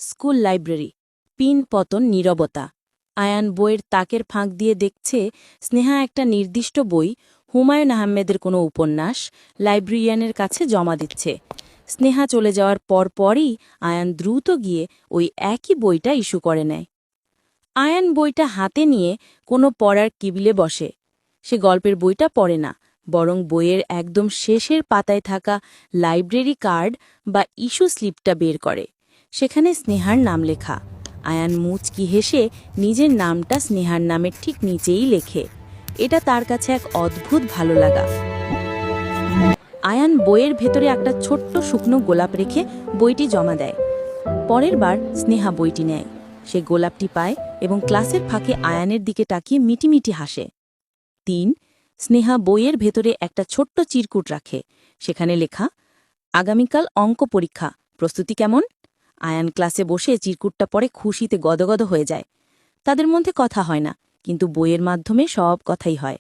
School library. Pin পতন নীরবতা। আয়ান বইয়ের তাকের ফাঁক দিয়ে দেখছে স্নেহা একটা নির্দিষ্ট বই, হুমায়ুন আহমেদের কোনো উপন্যাস, লাইব্রেরিয়ানের কাছে জমা দিচ্ছে। স্নেহা চলে যাওয়ার পরপরই আয়ান দ্রুত গিয়ে ওই একই বইটা ইস্যু করে নেয়। আয়ান বইটা হাতে নিয়ে কোনো পড়ার কিবিলে বসে। সে গল্পের বইটা পড়ে না, বরং বইয়ের একদম শেষের পাতায় থাকা লাইব্রেরি কার্ড বা ইস্যু স্লিপটা বের করে। সেখানে স্নেহার নাম লেখা। আয়ান মুচকি হেসে নিজের নামটা স্নেহার নামের ঠিক নিচেই লেখে। এটা তার কাছে এক অদ্ভুত ভালো লাগা। আয়ান বইয়ের ভেতরে একটা ছোট্ট শুকনো গোলাপ রেখে বইটি জমা দেয়। পরের বার স্নেহা বইটি নেয়। সে গোলাপটি পায় এবং ক্লাসের ফাঁকে আয়ানের দিকে তাকিয়ে মিটিমিটি হাসে। ৩. স্নেহা বইয়ের ভেতরে একটা ছোট্ট চিরকুট রাখে। সেখানে লেখা, আগামীকাল অঙ্ক পরীক্ষা, প্রস্তুতি কেমন? আয়ান ক্লাসে বসে চিরকুটটা পড়ে খুশিতে গদগদ হয়ে যায়। তাদের মধ্যে কথা হয় না, কিন্তু বইয়ের মাধ্যমে সব কথাই হয়।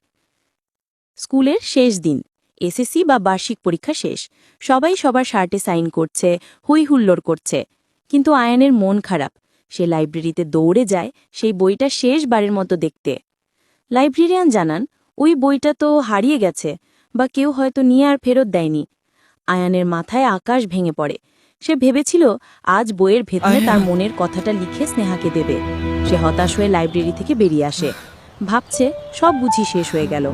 স্কুলের শেষ দিন, এসএসসি বা বার্ষিক পরীক্ষা শেষ। সবাই সবার শার্টে সাইন করছে, হুই হুল্লোড় করছে। কিন্তু আয়ানের মন খারাপ। সে লাইব্রেরিতে দৌড়ে যায় সেই বইটা শেষবারের মতো দেখতে। লাইব্রেরিয়ান জানান, ওই বইটা তো হারিয়ে গেছে, বা কেউ হয়তো নিয়ে আর ফেরত দেয়নি। আয়ানের মাথায় আকাশ ভেঙে পড়ে। সে ভেবেছিল আজ বইয়ের ভেতরে তার মনের কথাটা লিখে স্নেহাকে দেবে। সে হতাশ হয়ে লাইব্রেরি থেকে বেরিয়ে আসে। ভাবছে সব বুঝি শেষ হয়ে গেল।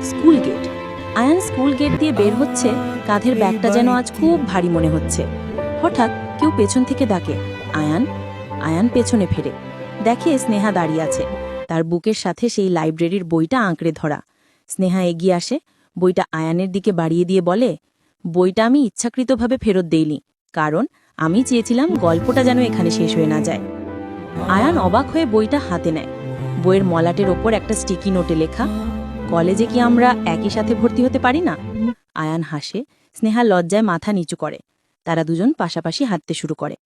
School gate. Ayaan school gate দিয়ে বের হচ্ছে, কাঁধের ব্যাগটা যেন আজ খুব ভারী মনে হচ্ছে। হঠাৎ কেউ পেছন থেকে ডাকে, আয়ান। আয়ান পেছনে ফেরে, দেখে স্নেহা দাঁড়িয়ে আছে। তার বুকের সাথে সেই লাইব্রেরির বইটা আঁকড়ে ধরা। স্নেহা এগিয়ে আসে, বইটা আয়ানের দিকে বাড়িয়ে দিয়ে বলে, বইটা আমি ইচ্ছাকৃতভাবে ফেরত দেইনি, কারণ আমি চেয়েছিলাম গল্পটা যেন এখানে শেষ হয়ে না যায়। আয়ান অবাক হয়ে বইটা হাতে নেয়। বইয়ের মলাটের ওপর একটা স্টিকি নোটে লেখা, কলেজে কি আমরা একই সাথে ভর্তি হতে পারি না? আয়ান হাসে, স্নেহা লজ্জায় মাথা নিচু করে। তারা দুজন পাশাপাশি হাঁটতে শুরু করে।